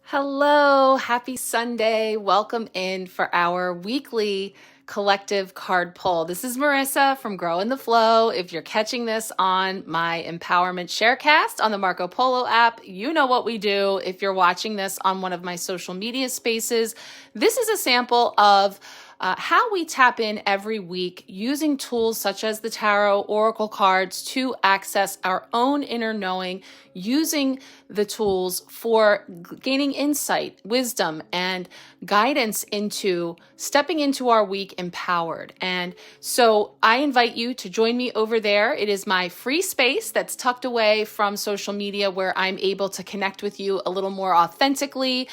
Hello, happy Sunday. Welcome in for our weekly collective card pull. This is Marissa from Grow in the Flow. If you're catching this on my Empowerment Sharecast on the Marco Polo app, you know what we do. If you're watching this on one of my social media spaces, this is a sample of how we tap in every week using tools such as the tarot, oracle cards to access our own inner knowing, using the tools for gaining insight, wisdom, and guidance into stepping into our week empowered. And so I invite you to join me over there. It is my free space that's tucked away from social media where I'm able to connect with you a little more authentically.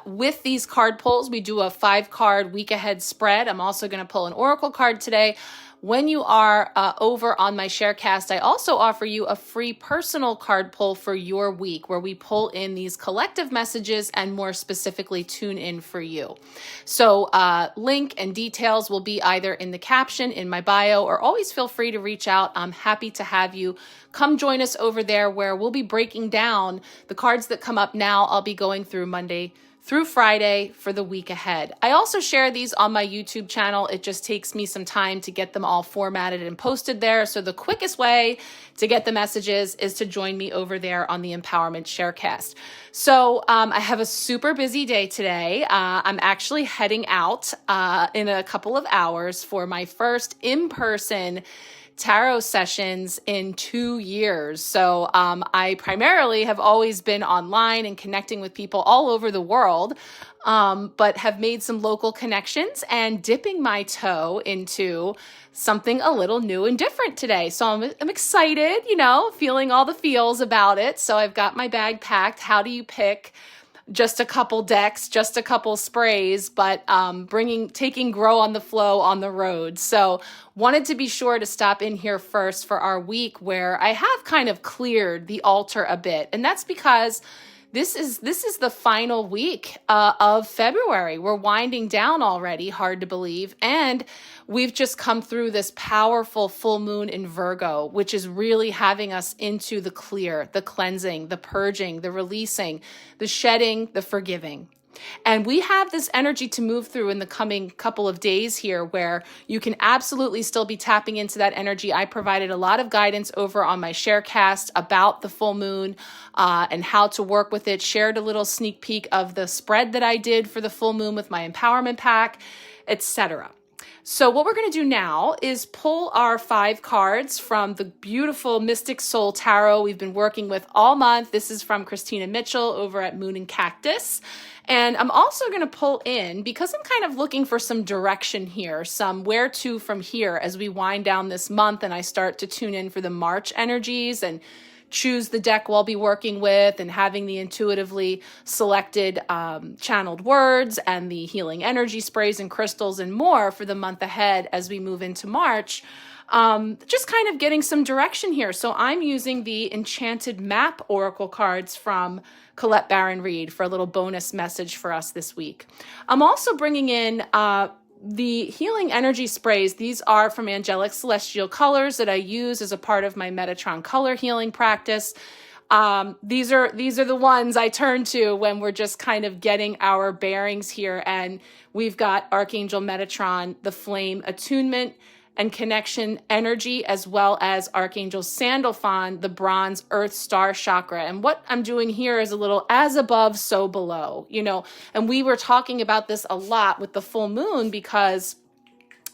With these card pulls, we do a 5-card week ahead spread. I'm also going to pull an oracle card today. When you are over on my Sharecast, I also offer you a free personal card pull for your week where we pull in these collective messages and more specifically tune in for you. So link and details will be either in the caption, in my bio, or always feel free to reach out. I'm happy to have you come join us over there where we'll be breaking down the cards that come up now. I'll be going through Monday through Friday for the week ahead. I also share these on my YouTube channel. It just takes me some time to get them all formatted and posted there. So the quickest way to get the messages is to join me over there on the Empowerment Sharecast. So I have a super busy day today. I'm actually heading out in a couple of hours for my first in-person tarot sessions in 2 years. So I primarily have always been online and connecting with people all over the world, but have made some local connections and dipping my toe into something a little new and different today. So I'm excited, feeling all the feels about it. So I've got my bag packed. How do you pick just a couple decks, just a couple sprays, but taking Grow on the Flow on the road. So wanted to be sure to stop in here first for our week where I have kind of cleared the altar a bit. And that's because this is the final week of February. We're winding down already, hard to believe. And we've just come through this powerful full moon in Virgo, which is really having us into the clear, the cleansing, the purging, the releasing, the shedding, the forgiving. And we have this energy to move through in the coming couple of days here where you can absolutely still be tapping into that energy. I provided a lot of guidance over on my Sharecast about the full moon and how to work with it, shared a little sneak peek of the spread that I did for the full moon with my empowerment pack, etc. So what we're going to do now is pull our 5 cards from the beautiful Mystic Soul Tarot we've been working with all month. This is from Christina Mitchell over at Moon and Cactus. And I'm also going to pull in, because I'm kind of looking for some direction here, some where to from here as we wind down this month and I start to tune in for the March energies and choose the deck we'll be working with and having the intuitively selected channeled words and the healing energy sprays and crystals and more for the month ahead as we move into March. Just kind of getting some direction here. So I'm using the Enchanted Map oracle cards from Colette Baron-Reid for a little bonus message for us this week. I'm also bringing in the healing energy sprays. These are from Angelic Celestial Colors that I use as a part of my Metatron color healing practice. These are the ones I turn to when we're just kind of getting our bearings here. And we've got Archangel Metatron, the flame attunement and connection energy, as well as Archangel Sandalphon, the bronze earth star chakra. And what I'm doing here is a little as above, so below, and we were talking about this a lot with the full moon because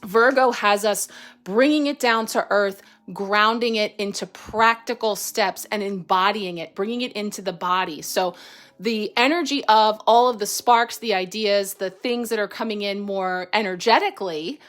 Virgo has us bringing it down to earth, grounding it into practical steps and embodying it, bringing it into the body. So the energy of all of the sparks, the ideas, the things that are coming in more energetically,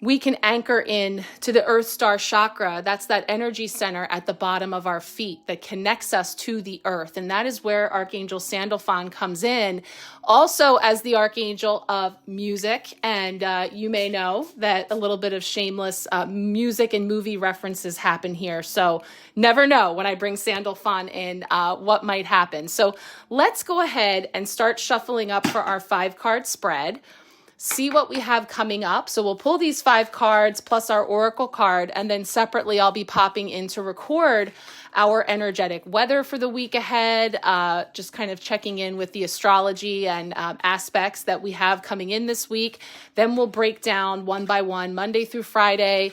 we can anchor in to the Earth Star Chakra. That's that energy center at the bottom of our feet that connects us to the earth. And that is where Archangel Sandalphon comes in, also as the Archangel of music. And you may know that a little bit of shameless music and movie references happen here. So never know when I bring Sandalphon in what might happen. So let's go ahead and start shuffling up for our 5-card spread. see what we have coming up. So we'll pull these 5 cards plus our oracle card, and then separately I'll be popping in to record our energetic weather for the week ahead, just kind of checking in with the astrology and aspects that we have coming in this week. Then we'll break down one by one, Monday through Friday,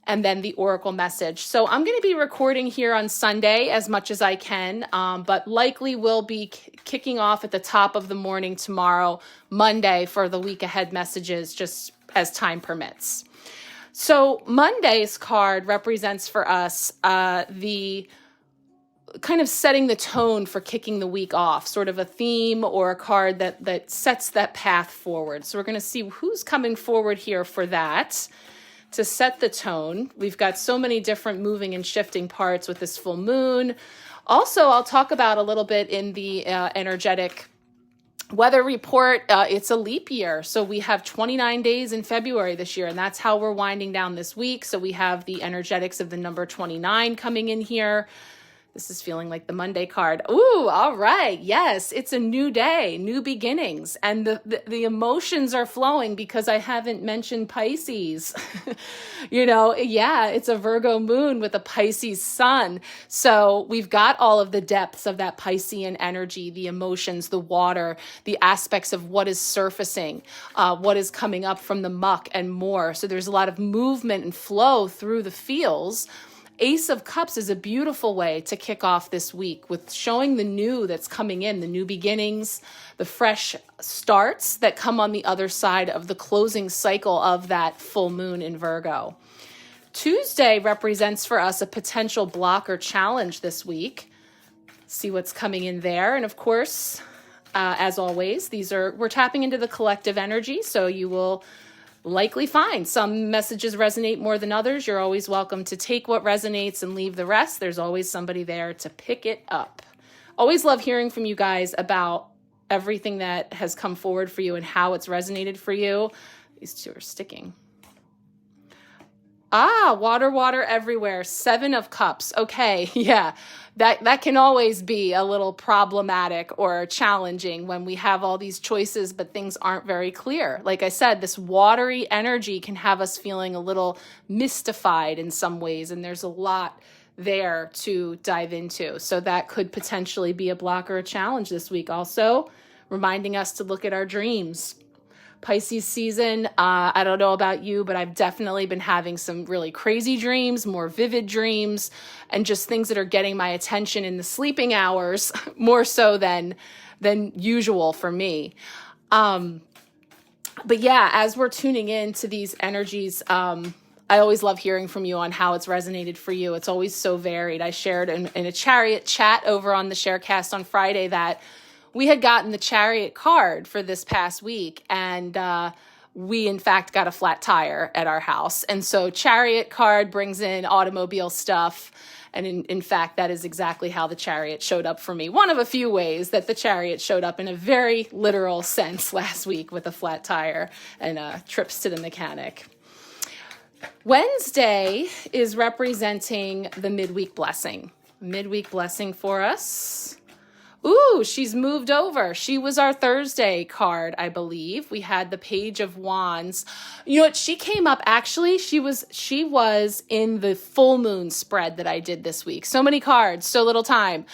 and then the oracle message. So I'm going to be recording here on Sunday as much as I can, but likely will be kicking off at the top of the morning tomorrow, Monday, for the week ahead messages, just as time permits. So Monday's card represents for us the kind of setting the tone for kicking the week off, sort of a theme or a card that sets that path forward. So we're going to see who's coming forward here for that, to set the tone. We've got so many different moving and shifting parts with this full moon. Also, I'll talk about a little bit in the energetic weather report. It's a leap year. So we have 29 days in February this year, and that's how we're winding down this week. So we have the energetics of the number 29 coming in here. This is feeling like the Monday card. Ooh, all right. Yes, it's a new day, new beginnings. And the emotions are flowing because I haven't mentioned Pisces. It's a Virgo moon with a Pisces sun. So we've got all of the depths of that Piscean energy, the emotions, the water, the aspects of what is surfacing, what is coming up from the muck and more. So there's a lot of movement and flow through the feels. Ace of Cups is a beautiful way to kick off this week with showing the new that's coming in, the new beginnings, the fresh starts that come on the other side of the closing cycle of that full moon in Virgo. Tuesday represents for us a potential block or challenge this week. See what's coming in there. And of course, as always, we're tapping into the collective energy, so you will likely find some messages resonate more than others. You're always welcome to take what resonates and leave the rest. There's always somebody there to pick it up. Always love hearing from you guys about everything that has come forward for you and how it's resonated for you. These two are sticking. Water everywhere. 7 of Cups. Okay, yeah. That can always be a little problematic or challenging when we have all these choices, but things aren't very clear. Like I said, this watery energy can have us feeling a little mystified in some ways, and there's a lot there to dive into. So that could potentially be a block or a challenge this week. Also, reminding us to look at our dreams. Pisces season, I don't know about you, but I've definitely been having some really crazy dreams, more vivid dreams, and just things that are getting my attention in the sleeping hours more so than usual for me. But yeah, as we're tuning in to these energies, I always love hearing from you on how it's resonated for you. It's always so varied. I shared in a Chariot chat over on the Sharecast on Friday that we had gotten the Chariot card for this past week, and we, in fact, got a flat tire at our house. And so Chariot card brings in automobile stuff. And in fact, that is exactly how the Chariot showed up for me. One of a few ways that the Chariot showed up in a very literal sense last week with a flat tire and trips to the mechanic. Wednesday is representing the midweek blessing. Midweek blessing for us. Ooh, she's moved over. She was our Thursday card, I believe. We had the Page of Wands. You know what? She came up, actually, she was in the full moon spread that I did this week. So many cards, so little time.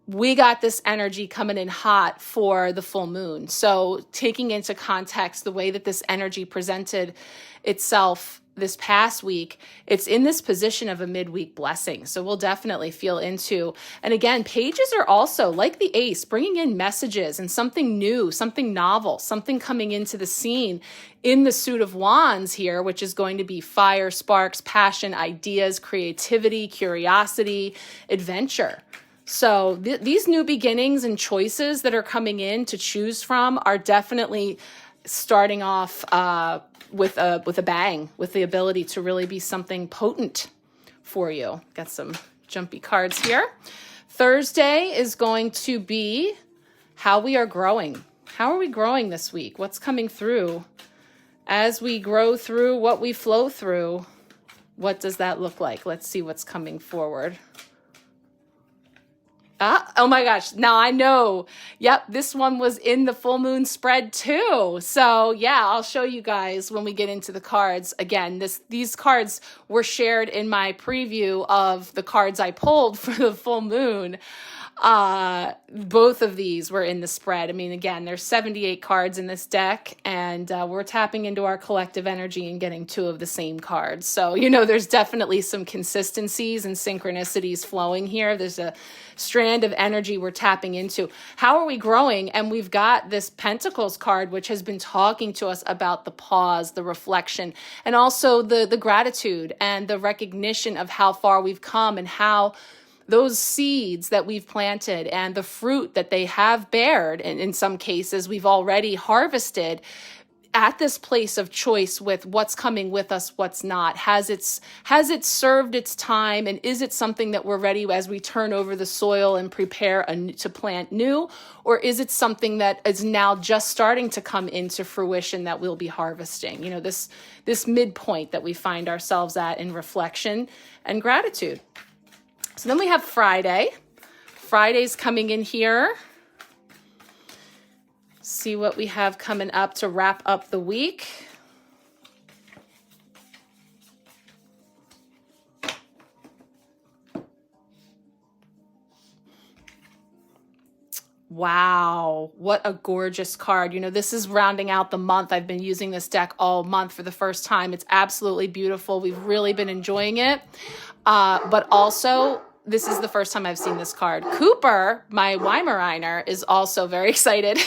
We got this energy coming in hot for the full moon. So taking into context the way that this energy presented itself this past week, it's in this position of a midweek blessing. So we'll definitely feel into, and again, pages are also like the ace, bringing in messages and something new, something novel, something coming into the scene in the suit of wands here, which is going to be fire, sparks, passion, ideas, creativity, curiosity, adventure. So these new beginnings and choices that are coming in to choose from are definitely starting off with a bang, with the ability to really be something potent for you. Got some jumpy cards here. Thursday is going to be how we are growing. How are we growing this week? What's coming through? As we grow through what we flow through, what does that look like? Let's see what's coming forward. Oh my gosh. Now I know. Yep. This one was in the full moon spread too. So yeah, I'll show you guys when we get into the cards. Again, these cards were shared in my preview of the cards I pulled for the full moon. Both of these were in the spread. I mean, again, there's 78 cards in this deck, and we're tapping into our collective energy and getting 2 of the same cards. So, there's definitely some consistencies and synchronicities flowing here. There's a strand of energy we're tapping into. How are we growing? And we've got this Pentacles card, which has been talking to us about the pause, the reflection, and also the gratitude and the recognition of how far we've come and how those seeds that we've planted and the fruit that they have bared, and in some cases we've already harvested, at this place of choice with what's coming with us, what's not. Has it served its time, and is it something that we're ready as we turn over the soil and prepare to plant new, or is it something that is now just starting to come into fruition that we'll be harvesting? This midpoint that we find ourselves at in reflection and gratitude. So then we have Friday. Friday's coming in here. See what we have coming up to wrap up the week. Wow, what a gorgeous card. This is rounding out the month. I've been using this deck all month for the first time. It's absolutely beautiful. We've really been enjoying it. But also, this is the first time I've seen this card. Cooper, my Weimaraner, is also very excited.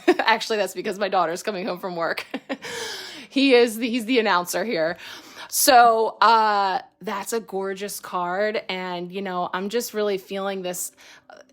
Actually, that's because my daughter's coming home from work. He's the announcer here. So that's a gorgeous card. And, I'm just really feeling this.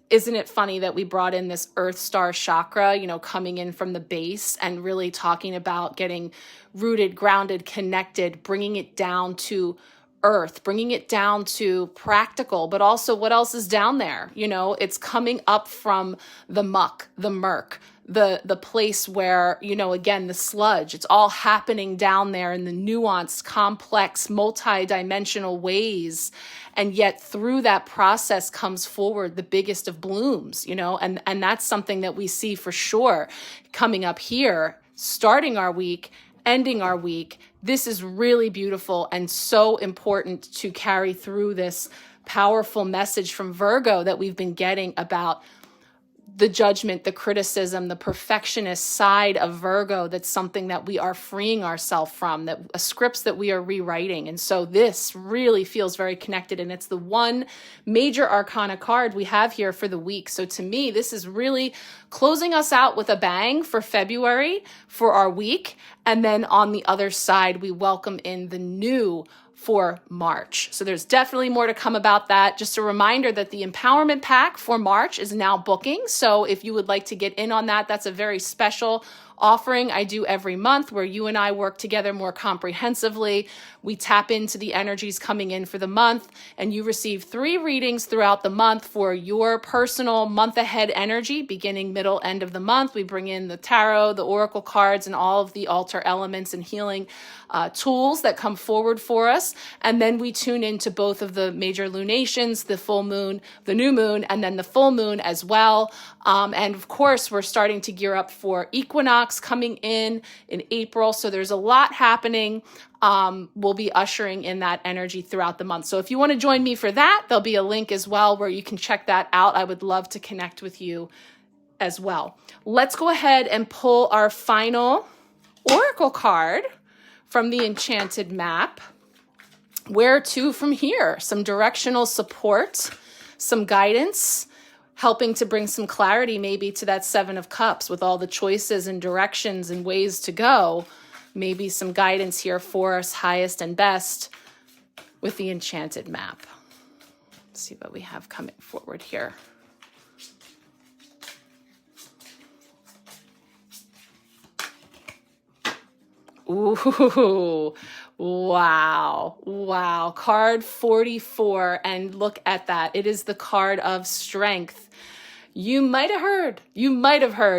Isn't it funny that we brought in this Earth Star chakra, coming in from the base and really talking about getting rooted, grounded, connected, bringing it down to earth, bringing it down to practical, but also what else is down there? It's coming up from the muck, the murk, the place where, again, the sludge, it's all happening down there in the nuanced, complex, multi-dimensional ways. And yet through that process comes forward the biggest of blooms, and that's something that we see for sure coming up here, starting our week, ending our week. This is really beautiful and so important to carry through this powerful message from Virgo that we've been getting about the judgment, the criticism, the perfectionist side of Virgo. That's something that we are freeing ourselves from, scripts that we are rewriting. And so this really feels very connected, and it's the one major arcana card we have here for the week. So to me, this is really closing us out with a bang for February, for our week. And then on the other side, we welcome in the new for March. So there's definitely more to come about that. Just a reminder that the Empowerment Pack for March is now booking. So if you would like to get in on that, that's a very special offering I do every month where you and I work together more comprehensively. We tap into the energies coming in for the month, and you receive 3 readings throughout the month for your personal month ahead energy, beginning, middle, end of the month. We bring in the tarot, the oracle cards, and all of the altar elements and healing tools that come forward for us. And then we tune into both of the major lunations, the full moon, the new moon, and then the full moon as well. And of course, we're starting to gear up for equinox coming in April. So there's a lot happening. We'll be ushering in that energy throughout the month. So if you want to join me for that, there'll be a link as well where you can check that out. I would love to connect with you as well. Let's go ahead and pull our final oracle card from the Enchanted Map. Where to from here? Some directional support, some guidance, helping to bring some clarity maybe to that 7 of Cups with all the choices and directions and ways to go. Maybe some guidance here for us, highest and best, with the Enchanted Map. Let's see what we have coming forward here. Ooh, wow. Card 44, and look at that. It is the card of strength. You might have heard.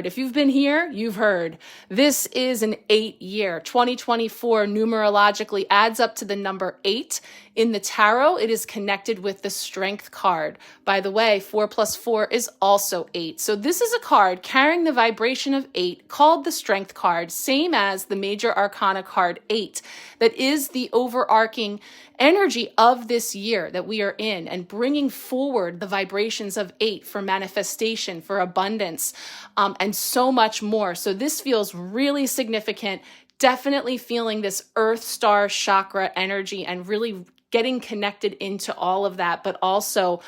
If you've been here, you've heard. This is an 8 year. 2024 numerologically adds up to the number 8 In the tarot, it is connected with the Strength card. By the way, 4 plus 4 is also 8. So this is a card carrying the vibration of 8 called the Strength card, same as the Major Arcana card 8, that is the overarching energy of this year that we are in, and bringing forward the vibrations of 8 for manifestation, for abundance, and so much more. So this feels really significant. Definitely feeling this Earth Star chakra energy and really getting connected into all of that, but also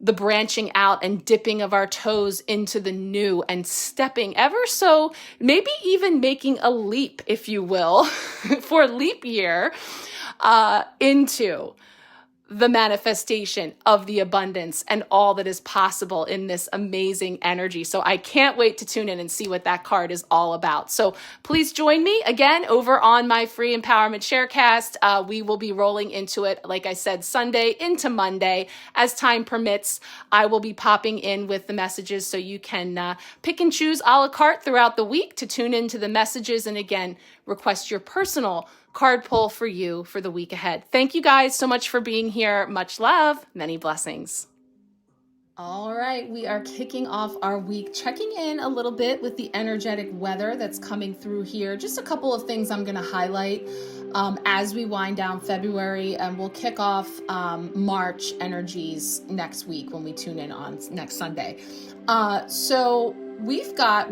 the branching out and dipping of our toes into the new and stepping ever so, maybe even making a leap, if you will, for leap year, into the manifestation of the abundance and all that is possible in this amazing energy. So I can't wait to tune in and see what that card is all about. So please join me again over on my free Empowerment Sharecast. We will be rolling into it, like I said, Sunday into Monday. As time permits, I will be popping in with the messages so you can pick and choose a la carte throughout the week to tune into the messages. And again, request your personal card pull for you for the week ahead. Thank you guys so much for being here. Much love, many blessings. All right, we are kicking off our week, checking in a little bit with the energetic weather that's coming through here. Just a couple of things I'm going to highlight as we wind down February, and we'll kick off March energies next week when we tune in on next Sunday. So we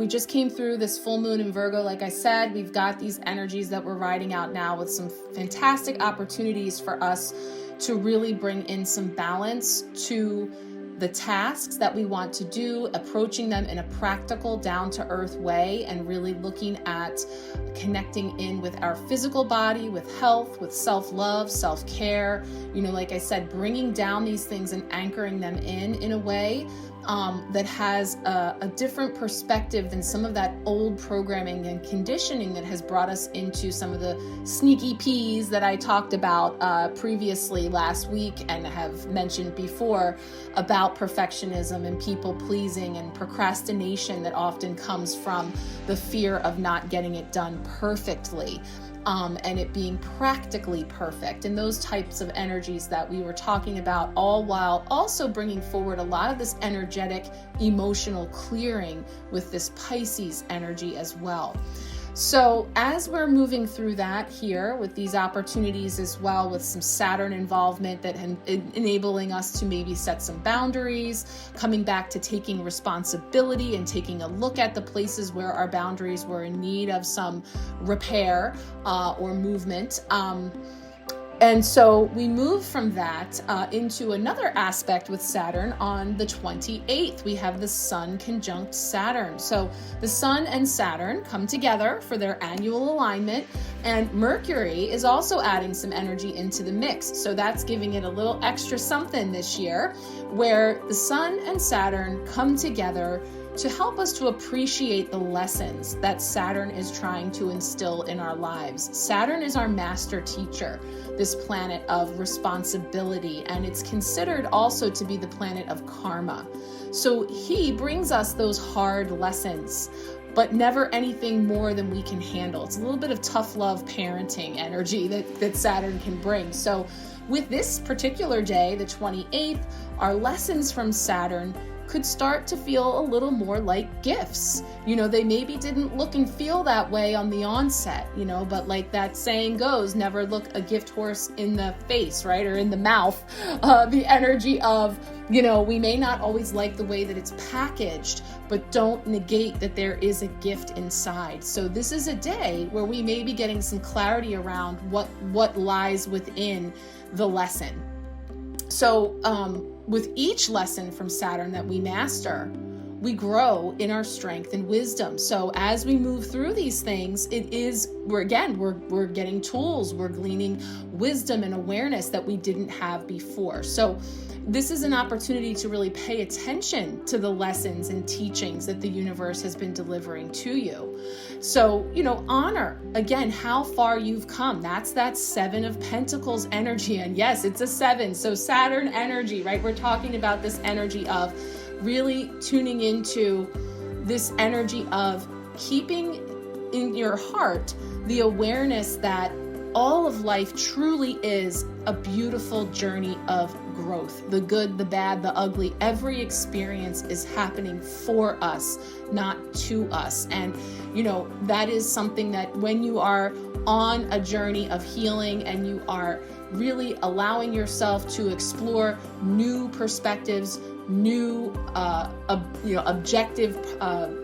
just came through this full moon in Virgo. Like I said, we've got these energies that we're riding out now with some fantastic opportunities for us to really bring in some balance to the tasks that we want to do, approaching them in a practical, down-to-earth way, and really looking at connecting in with our physical body, with health, with self-love, self-care. Like I said, bringing down these things and anchoring them in a way that has a different perspective than some of that old programming and conditioning that has brought us into some of the sneaky peas that I talked about previously last week and have mentioned before about perfectionism and people pleasing and procrastination that often comes from the fear of not getting it done perfectly. And it being practically perfect, and those types of energies that we were talking about, all while also bringing forward a lot of this energetic, emotional clearing with this Pisces energy as well. So as we're moving through that here with these opportunities as well, with some Saturn involvement that enabling us to maybe set some boundaries, coming back to taking responsibility and taking a look at the places where our boundaries were in need of some repair or movement. And so we move from that into another aspect with Saturn on the 28th. We have the Sun conjunct Saturn. So the Sun and Saturn come together for their annual alignment, and Mercury is also adding some energy into the mix. So that's giving it a little extra something this year, where the Sun and Saturn come together to help us to appreciate the lessons that Saturn is trying to instill in our lives. Saturn is our master teacher, this planet of responsibility, and it's considered also to be the planet of karma. So he brings us those hard lessons, but never anything more than we can handle. It's a little bit of tough love parenting energy that Saturn can bring. So with this particular day, the 28th, our lessons from Saturn could start to feel a little more like gifts. They maybe didn't look and feel that way on the onset, but like that saying goes, never look a gift horse in the face, right? Or in the mouth. The energy of, we may not always like the way that it's packaged, but don't negate that there is a gift inside. So this is a day where we may be getting some clarity around what lies within the lesson. So, with each lesson from Saturn that we master, we grow in our strength and wisdom. So as we move through these things, we're getting tools, we're gleaning wisdom and awareness that we didn't have before. So this is an opportunity to really pay attention to the lessons and teachings that the universe has been delivering to you. So, honor, again, how far you've come. That's that 7 of Pentacles energy. And yes, it's a 7. So Saturn energy, right? We're talking about this energy of really tuning into this energy of keeping in your heart the awareness that all of life truly is a beautiful journey of growth. The good, the bad, the ugly, every experience is happening for us, not to us. And, that is something that when you are on a journey of healing and you are really allowing yourself to explore new perspectives, new objective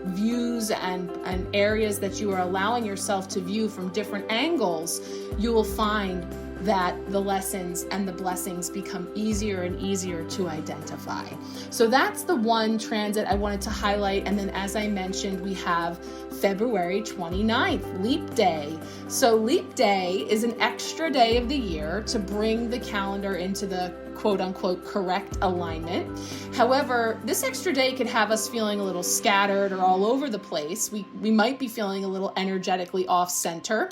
views and areas that you are allowing yourself to view from different angles, you will find that the lessons and the blessings become easier and easier to identify. So that's the one transit I wanted to highlight. And then, as I mentioned, we have February 29th, Leap Day. So Leap Day is an extra day of the year to bring the calendar into the quote unquote correct alignment. However, this extra day could have us feeling a little scattered or all over the place. We might be feeling a little energetically off center,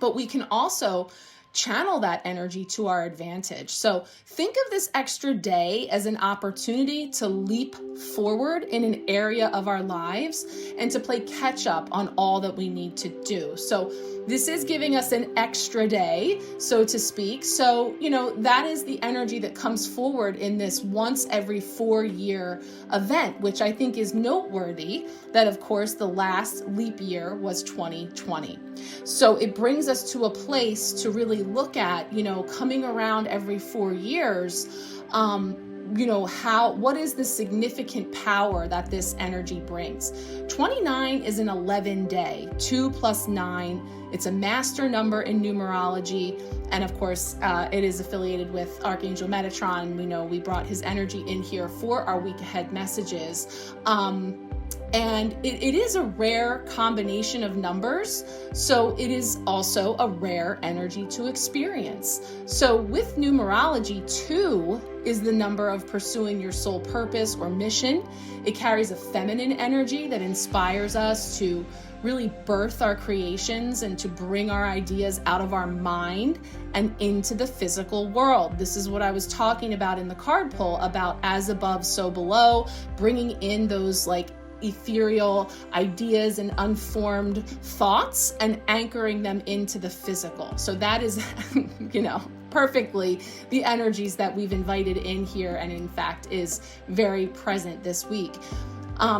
but we can also channel that energy to our advantage. So think of this extra day as an opportunity to leap forward in an area of our lives and to play catch up on all that we need to do. So this is giving us an extra day, so to speak. So, that is the energy that comes forward in this once every 4-year event, which I think is noteworthy that, of course, the last leap year was 2020. So it brings us to a place to really look at, coming around every 4 years, what is the significant power that this energy brings? 29 is an 11 day, 2 plus 9. It's a master number in numerology. And of course, it is affiliated with Archangel Metatron. We know we brought his energy in here for our week ahead messages. And it is a rare combination of numbers, so it is also a rare energy to experience. So with numerology, 2 is the number of pursuing your soul purpose or mission. It carries a feminine energy that inspires us to really birth our creations and to bring our ideas out of our mind and into the physical world. This is what I was talking about in the card pull about as above, so below, bringing in those ethereal ideas and unformed thoughts and anchoring them into the physical. So that is, perfectly the energies that we've invited in here, and in fact is very present this week.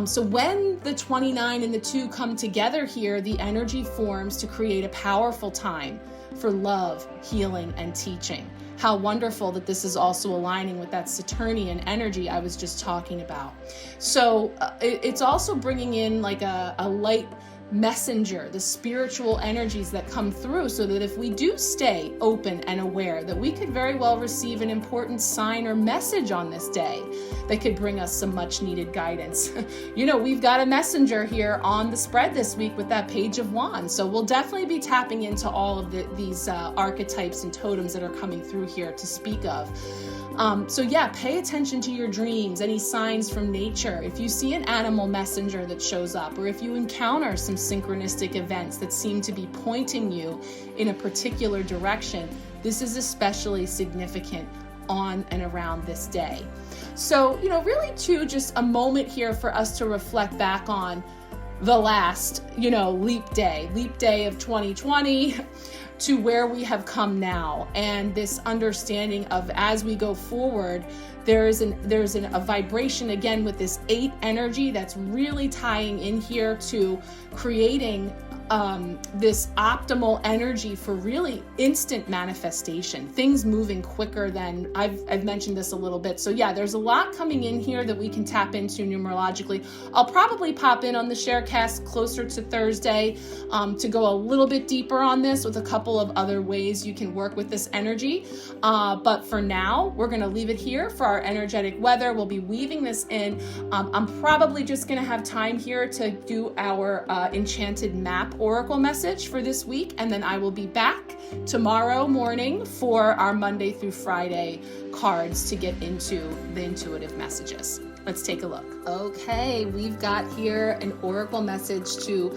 So when the 29 and the 2 come together here, the energy forms to create a powerful time for love, healing, and teaching. How wonderful that this is also aligning with that Saturnian energy I was just talking about. So it's also bringing in a light messenger, the spiritual energies that come through, so that if we do stay open and aware, that we could very well receive an important sign or message on this day that could bring us some much needed guidance. We've got a messenger here on the spread this week with that Page of Wands. So we'll definitely be tapping into all of these archetypes and totems that are coming through here to speak of. Pay attention to your dreams, any signs from nature. If you see an animal messenger that shows up, or if you encounter some synchronistic events that seem to be pointing you in a particular direction, this is especially significant on and around this day. So, really too, just a moment here for us to reflect back on the last, leap day of 2020 to where we have come now. And this understanding of, as we go forward, there's a vibration again with this 8 energy that's really tying in here to creating this optimal energy for really instant manifestation, things moving quicker than I've mentioned this a little bit. So there's a lot coming in here that we can tap into numerologically. I'll probably pop in on the Sharecast closer to Thursday to go a little bit deeper on this with a couple of other ways you can work with this energy. But for now, we're going to leave it here for our energetic weather. We'll be weaving this in. I'm probably just going to have time here to do our Enchanted Map oracle message for this week, and then I will be back tomorrow morning for our Monday through Friday cards to get into the intuitive messages. Let's take a look. Okay, we've got here an oracle message to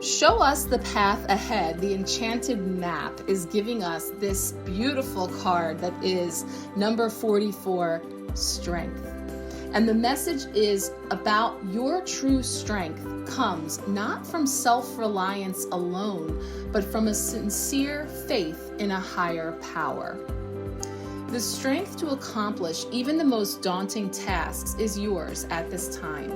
show us the path ahead. The Enchanted Map is giving us this beautiful card that is number 44, Strength. And the message is about your true strength comes not from self-reliance alone, but from a sincere faith in a higher power. The strength to accomplish even the most daunting tasks is yours at this time.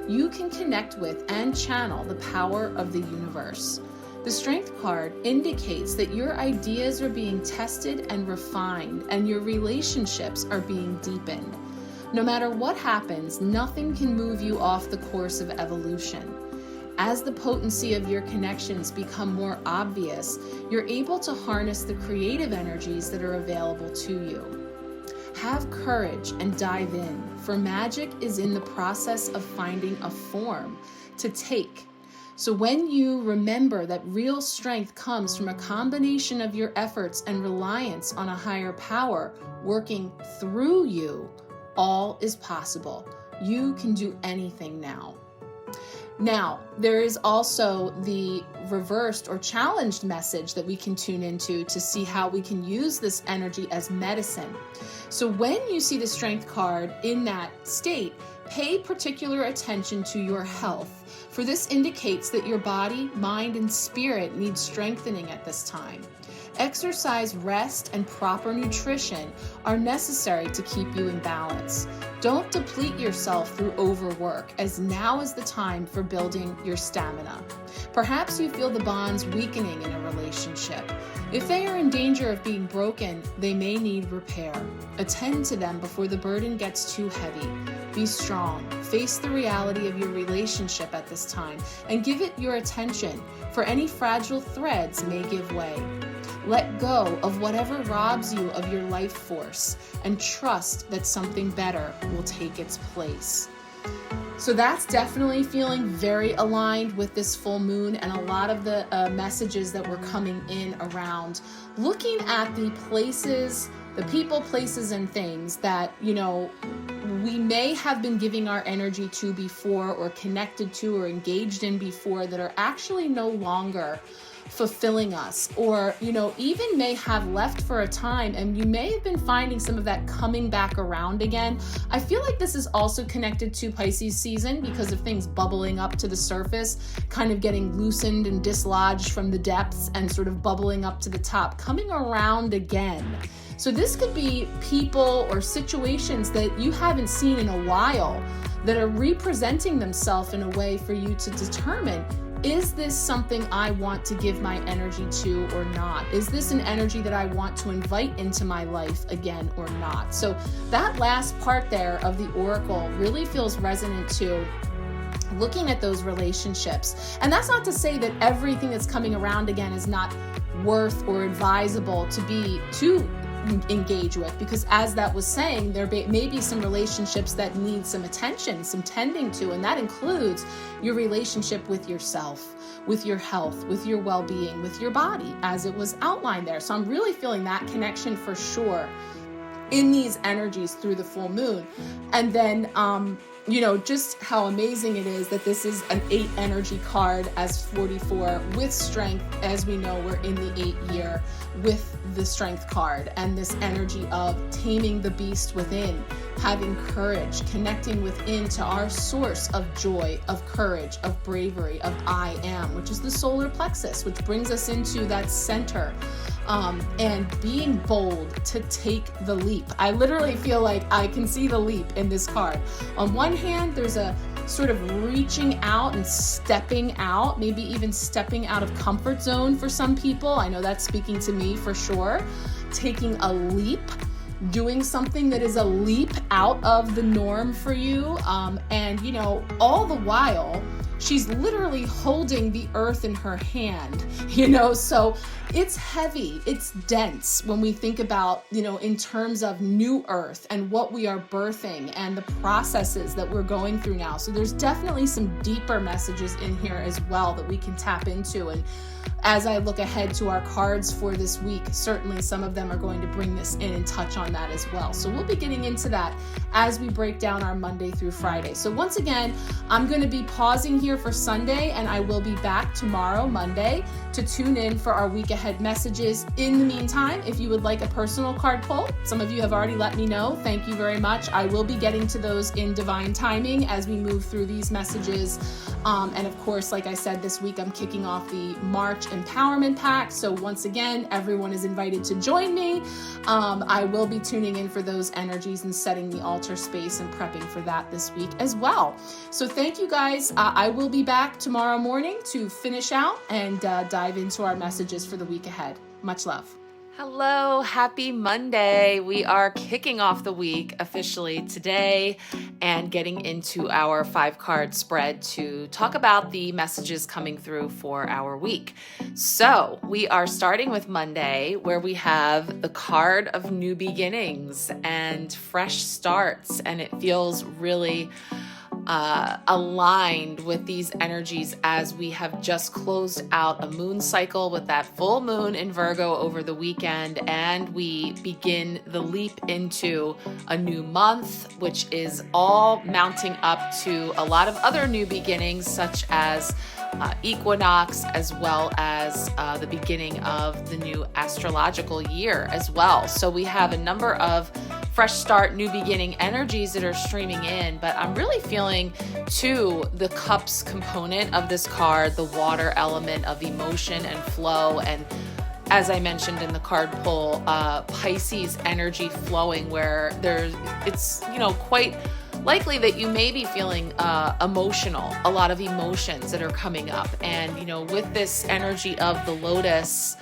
You can connect with and channel the power of the universe. The Strength card indicates that your ideas are being tested and refined, and your relationships are being deepened. No matter what happens, nothing can move you off the course of evolution. As the potency of your connections become more obvious, you're able to harness the creative energies that are available to you. Have courage and dive in, for magic is in the process of finding a form to take. So when you remember that real strength comes from a combination of your efforts and reliance on a higher power working through you, all is possible. You can do anything now. Now, there is also the reversed or challenged message that we can tune into to see how we can use this energy as medicine. So when you see the Strength card in that state, pay particular attention to your health, for this indicates that your body, mind, and spirit need strengthening at this time. Exercise, rest, and proper nutrition are necessary to keep you in balance. Don't deplete yourself through overwork, as now is the time for building your stamina. Perhaps you feel the bonds weakening in a relationship. If they are in danger of being broken, they may need repair. Attend to them before the burden gets too heavy. Be strong. Face the reality of your relationship at this time and give it your attention, for any fragile threads may give way. Let go of whatever robs you of your life force and trust that something better will take its place. So that's definitely feeling very aligned with this full moon and a lot of the messages that were coming in around looking at the places, the people, places, and things that, we may have been giving our energy to before or connected to or engaged in before that are actually no longer fulfilling us, or even may have left for a time, and you may have been finding some of that coming back around again. I feel like this is also connected to Pisces season because of things bubbling up to the surface, kind of getting loosened and dislodged from the depths and sort of bubbling up to the top, coming around again. So this could be people or situations that you haven't seen in a while that are representing themselves in a way for you to determine, is this something I want to give my energy to or not? Is this an energy that I want to invite into my life again or not? So that last part there of the oracle really feels resonant to looking at those relationships. And that's not to say that everything that's coming around again is not worth or advisable to engage with, because as that was saying, there may be some relationships that need some attention, some tending to, and that includes your relationship with yourself, with your health, with your well-being, with your body, as it was outlined there. So I'm really feeling that connection for sure in these energies through the full moon. And then just how amazing it is that this is an 8 energy card as 44 with strength. As we know, we're in the 8th year with the Strength card and this energy of taming the beast within, having courage, connecting within to our source of joy, of courage, of bravery, of I am, which is the solar plexus, which brings us into that center, and being bold to take the leap. I literally feel like I can see the leap in this card. On one hand, there's a sort of reaching out and stepping out, maybe even stepping out of comfort zone for some people. I know that's speaking to me for sure. Taking a leap, doing something that is a leap out of the norm for you. And all the while, she's literally holding the earth in her hand, so it's heavy, it's dense when we think about, in terms of new earth and what we are birthing and the processes that we're going through now. So there's definitely some deeper messages in here as well that we can tap into. And as I look ahead to our cards for this week, certainly some of them are going to bring this in and touch on that as well. So we'll be getting into that as we break down our Monday through Friday. So once again, I'm going to be pausing here here for Sunday, and I will be back tomorrow, Monday, to tune in for our week ahead messages. In the meantime, if you would like a personal card pull, some of you have already let me know. Thank you very much. I will be getting to those in divine timing as we move through these messages. And of course, like I said, this week I'm kicking off the March Empowerment Pack. So once again, everyone is invited to join me. I will be tuning in for those energies and setting the altar space and prepping for that this week as well. So thank you guys. I will be back tomorrow morning to finish out and dive into our messages for the week ahead. Much love. Hello, happy Monday. We are kicking off the week officially today and getting into our 5-card spread to talk about the messages coming through for our week. So we are starting with Monday, where we have the card of new beginnings and fresh starts, and it feels really aligned with these energies as we have just closed out a moon cycle with that full moon in Virgo over the weekend, and we begin the leap into a new month, which is all mounting up to a lot of other new beginnings, such as equinox, as well as the beginning of the new astrological year as well. So we have a number of fresh start, new beginning energies that are streaming in, but I'm really feeling too the cups component of this card, the water element of emotion and flow, and as I mentioned in the card pull, Pisces energy flowing, where it's quite likely that you may be feeling emotional, a lot of emotions that are coming up. And, with this energy of the lotus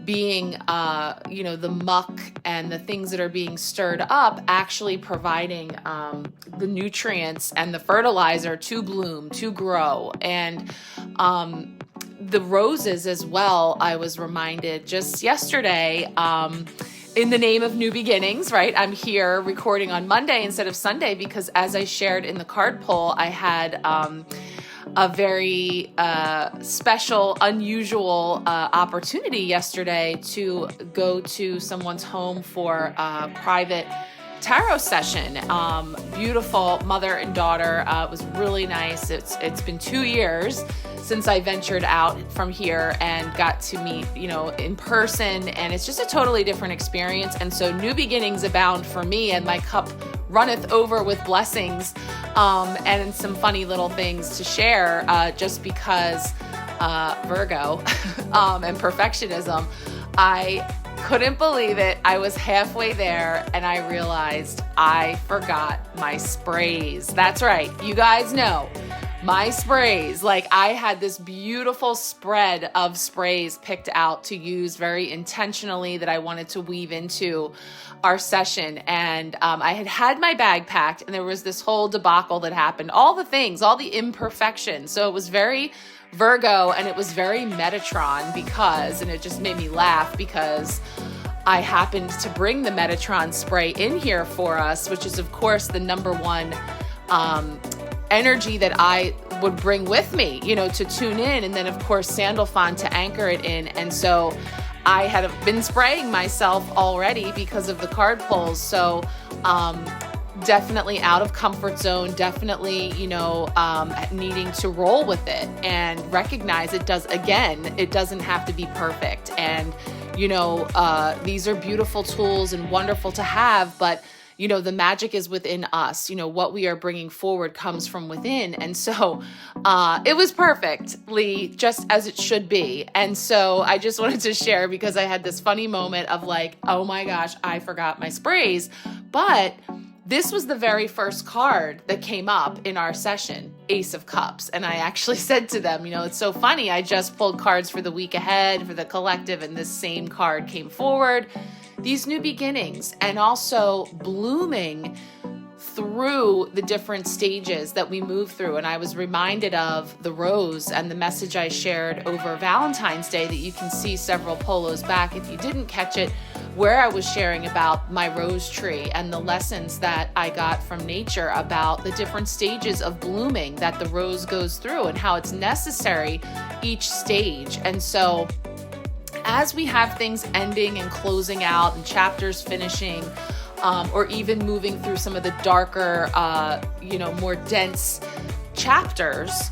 being, the muck and the things that are being stirred up, actually providing the nutrients and the fertilizer to bloom, to grow. And the roses as well, I was reminded just yesterday, in the name of new beginnings, right? I'm here recording on Monday instead of Sunday because, as I shared in the card pull, I had a very special, unusual opportunity yesterday to go to someone's home for a private tarot session. Beautiful mother and daughter. It was really nice. It's been 2 years since I ventured out from here and got to meet, in person, and it's just a totally different experience. And so new beginnings abound for me, and my cup runneth over with blessings, and some funny little things to share, just because Virgo and perfectionism. I couldn't believe it. I was halfway there and I realized I forgot my sprays. That's right. You guys know my sprays. Like, I had this beautiful spread of sprays picked out to use very intentionally that I wanted to weave into our session. And I had my bag packed, and there was this whole debacle that happened, all the things, all the imperfections. So it was very Virgo, and it was very Metatron and it just made me laugh because I happened to bring the Metatron spray in here for us, which is of course the number one energy that I would bring with me, to tune in. And then of course Sandalphon to anchor it in. And so I had been spraying myself already because of the card pulls. So, definitely out of comfort zone, definitely, needing to roll with it and recognize it doesn't have to be perfect. And, these are beautiful tools and wonderful to have, but the magic is within us. What we are bringing forward comes from within. And so it was perfectly just as it should be. And so I just wanted to share because I had this funny moment of like, oh my gosh, I forgot my sprays. But this was the very first card that came up in our session, Ace of Cups. And I actually said to them, it's so funny. I just pulled cards for the week ahead for the collective, and this same card came forward. These new beginnings, and also blooming through the different stages that we move through. And I was reminded of the rose and the message I shared over Valentine's Day that you can see several polos back if you didn't catch it, where I was sharing about my rose tree and the lessons that I got from nature about the different stages of blooming that the rose goes through and how it's necessary each stage. And so as we have things ending and closing out and chapters finishing, or even moving through some of the darker, more dense chapters,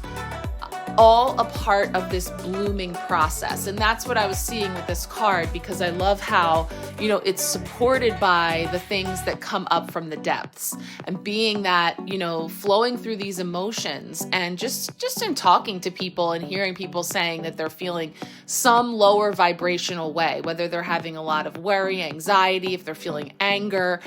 all a part of this blooming process. And that's what I was seeing with this card, because I love how, you know, it's supported by the things that come up from the depths, and being that, you know, flowing through these emotions, and just in talking to people and hearing people saying that they're feeling some lower vibrational way, whether they're having a lot of worry, anxiety, if they're feeling anger,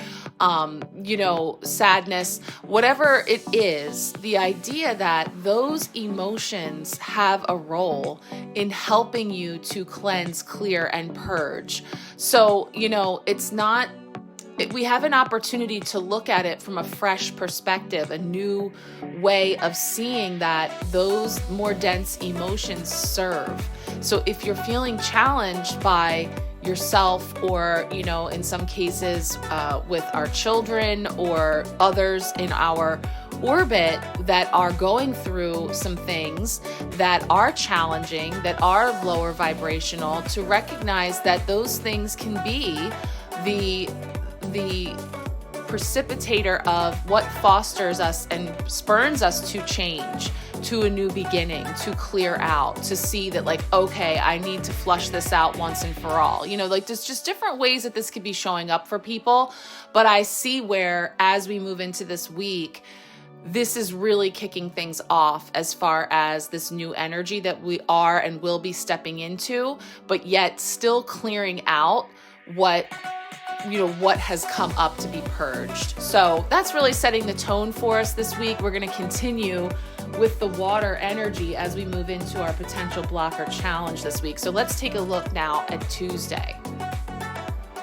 you know, sadness, whatever it is, the idea that those emotions have a role in helping you to cleanse, clear, and purge. So, you know, it's not, we have an opportunity to look at it from a fresh perspective, a new way of seeing that those more dense emotions serve. So if you're feeling challenged by yourself, or, you know, in some cases with our children or others in our orbit that are going through some things that are challenging, that are lower vibrational, to recognize that those things can be the precipitator of what fosters us and spurns us to change, to a new beginning, to clear out, to see that, like, okay, I need to flush this out once and for all. You know, like, there's just different ways that this could be showing up for people. But I see where, as we move into this week, this is really kicking things off as far as this new energy that we are and will be stepping into, but yet still clearing out what, you know, what has come up to be purged. So that's really setting the tone for us this week. We're going to continue with the water energy as we move into our potential blocker challenge this week. So let's take a look now at Tuesday.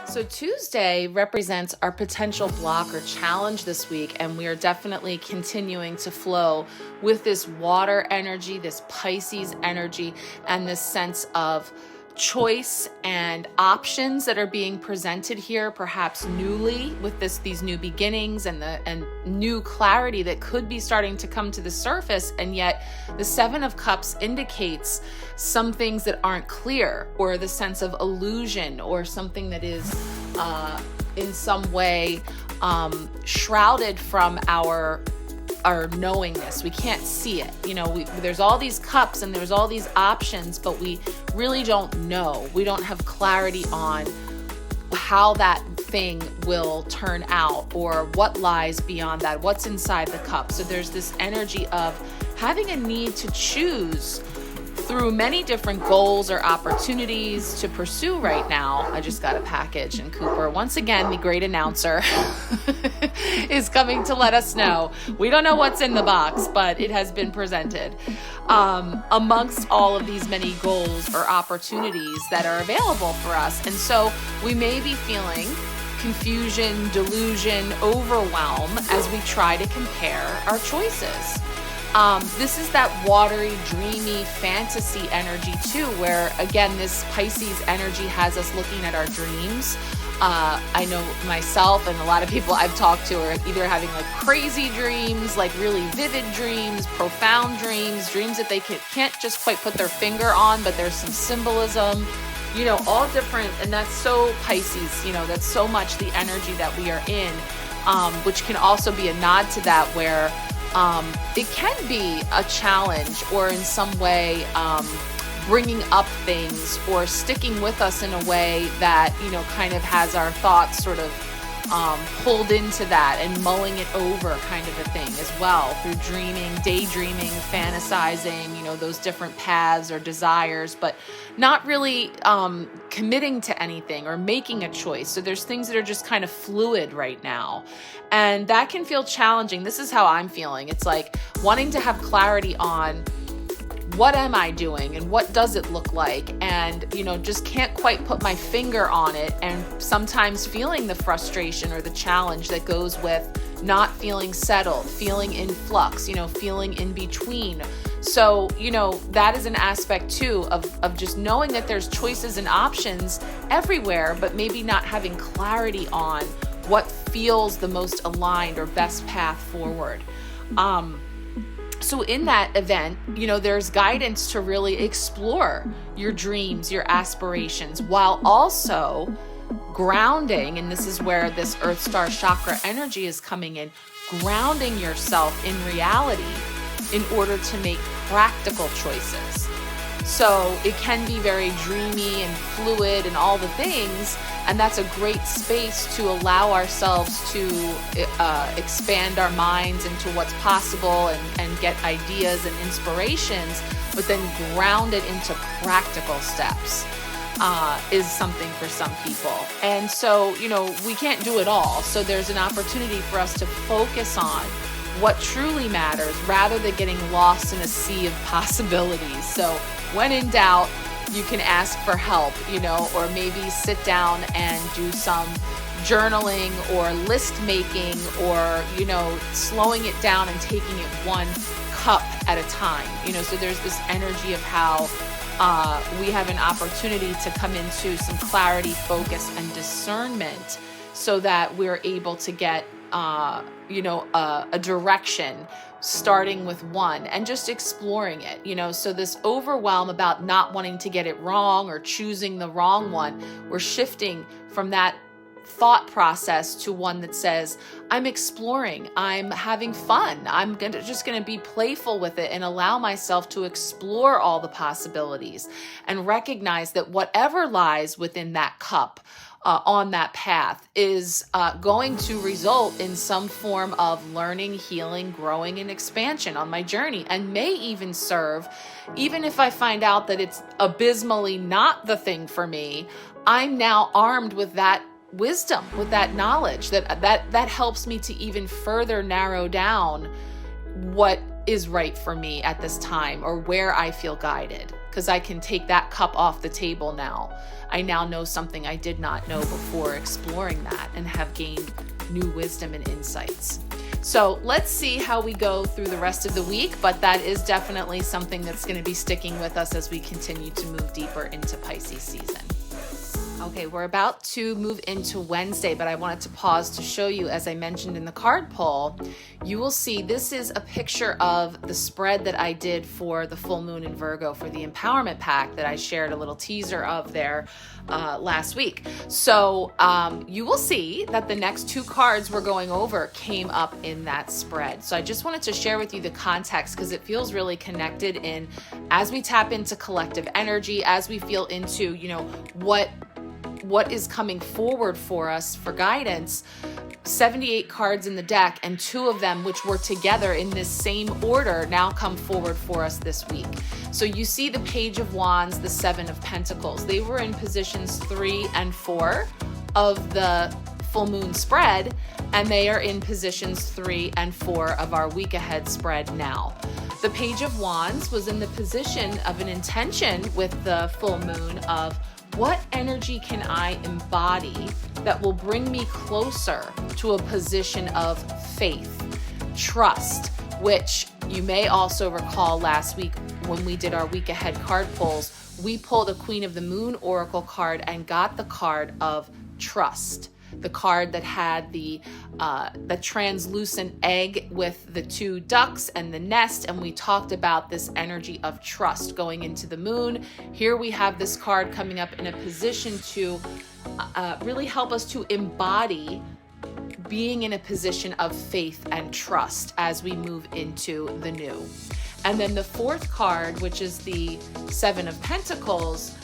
So Tuesday represents our potential blocker challenge this week, and we are definitely continuing to flow with this water energy, this Pisces energy, and this sense of choice and options that are being presented here, perhaps newly, with these new beginnings and new clarity that could be starting to come to the surface. And yet the Seven of Cups indicates some things that aren't clear, or the sense of illusion, or something that is in some way shrouded from our knowingness. We can't see it. You know, there's all these cups and there's all these options, but we really don't know. We don't have clarity on how that thing will turn out, or what lies beyond that, what's inside the cup. So there's this energy of having a need to choose through many different goals or opportunities to pursue right now. I just got a package, and Cooper, once again, the great announcer, is coming to let us know. We don't know what's in the box, but it has been presented. Amongst all of these many goals or opportunities that are available for us. And so we may be feeling confusion, delusion, overwhelm as we try to compare our choices. This is that watery, dreamy, fantasy energy too, where, again, this Pisces energy has us looking at our dreams. I know myself and a lot of people I've talked to are either having like crazy dreams, like really vivid dreams, profound dreams, dreams that they can't just quite put their finger on, but there's some symbolism, you know, all different. And that's so Pisces, you know, that's so much the energy that we are in, which can also be a nod to that, where it can be a challenge, or in some way bringing up things, or sticking with us in a way that, you know, kind of has our thoughts sort of pulled into that, and mulling it over kind of a thing as well, through dreaming, daydreaming, fantasizing, you know, those different paths or desires, but not really committing to anything or making a choice. So there's things that are just kind of fluid right now, and that can feel challenging. This is how I'm feeling. It's like wanting to have clarity on, what am I doing and what does it look like? And, you know, just can't quite put my finger on it. And sometimes feeling the frustration or the challenge that goes with not feeling settled, feeling in flux, you know, feeling in between. So, you know, that is an aspect too of just knowing that there's choices and options everywhere, but maybe not having clarity on what feels the most aligned or best path forward. So in that event, you know, there's guidance to really explore your dreams, your aspirations, while also grounding, and this is where this Earth Star Chakra energy is coming in, grounding yourself in reality in order to make practical choices. So it can be very dreamy and fluid and all the things, and that's a great space to allow ourselves to expand our minds into what's possible and get ideas and inspirations, but then ground it into practical steps is something for some people. And so, we can't do it all. So there's an opportunity for us to focus on what truly matters rather than getting lost in a sea of possibilities. So when in doubt, you can ask for help, or maybe sit down and do some journaling or list making, or, slowing it down and taking it one cup at a time. So there's this energy of how we have an opportunity to come into some clarity, focus, and discernment so that we're able to get a direction, starting with one and just exploring it, so this overwhelm about not wanting to get it wrong or choosing the wrong one, we're shifting from that thought process to one that says, I'm exploring, I'm having fun, I'm just going to be playful with it and allow myself to explore all the possibilities and recognize that whatever lies within that cup on that path is going to result in some form of learning, healing, growing, and expansion on my journey, and may even serve, even if I find out that it's abysmally not the thing for me, I'm now armed with that wisdom, with that knowledge that helps me to even further narrow down what is right for me at this time or where I feel guided, because I can take that cup off the table now. I now know something I did not know before exploring that and have gained new wisdom and insights. So let's see how we go through the rest of the week, but that is definitely something that's going to be sticking with us as we continue to move deeper into Pisces season. Okay, we're about to move into Wednesday, but I wanted to pause to show you, as I mentioned in the card pull, you will see this is a picture of the spread that I did for the full moon in Virgo for the Empowerment Pack that I shared a little teaser of there last week. So you will see that the next two cards we're going over came up in that spread. So I just wanted to share with you the context because it feels really connected in as we tap into collective energy, as we feel into, what is coming forward for us for guidance. 78 cards in the deck, and two of them, which were together in this same order, now come forward for us this week. So you see the Page of Wands, the Seven of Pentacles. They were in positions 3 and 4 of the full moon spread, and they are in positions 3 and 4 of our week ahead spread now. The Page of Wands was in the position of an intention with the full moon of what energy can I embody that will bring me closer to a position of faith, trust, which you may also recall last week when we did our week ahead card pulls, we pulled a Queen of the Moon Oracle card and got the card of trust. The card that had the translucent egg with the two ducks and the nest, and we talked about this energy of trust going into the moon. Here we have this card coming up in a position to really help us to embody being in a position of faith and trust as we move into the new. And then the fourth card, which is the Seven of Pentacles,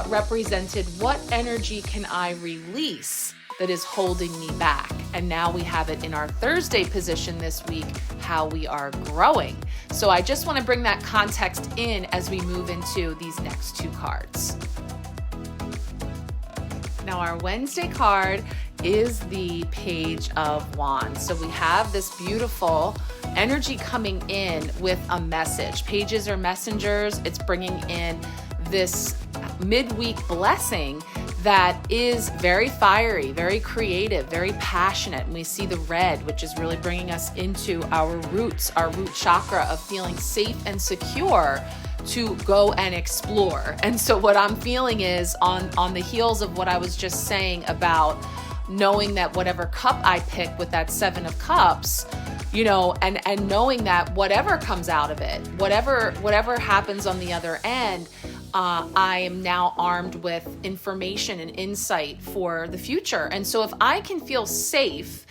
represented what energy can I release that is holding me back. And now we have it in our Thursday position this week, how we are growing. So I just want to bring that context in as we move into these next two cards. Now our Wednesday card is the Page of Wands. So we have this beautiful energy coming in with a message. Pages are messengers. It's bringing in this midweek blessing that is very fiery, very creative, very passionate. And we see the red, which is really bringing us into our roots, our root chakra of feeling safe and secure to go and explore. And so what I'm feeling is on the heels of what I was just saying about knowing that whatever cup I pick with that Seven of Cups, and knowing that whatever comes out of it, whatever happens on the other end, I am now armed with information and insight for the future. And so if I can feel safe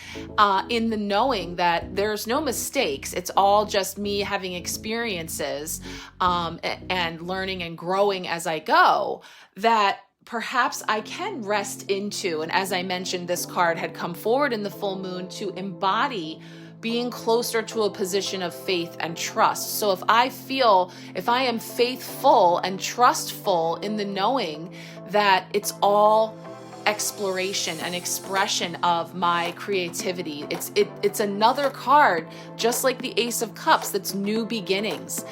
in the knowing that there's no mistakes, it's all just me having experiences and learning and growing as I go, that perhaps I can rest into, and as I mentioned, this card had come forward in the full moon to embody being closer to a position of faith and trust. So if I am faithful and trustful in the knowing that it's all exploration and expression of my creativity, it's another card, just like the Ace of Cups, that's new beginnings.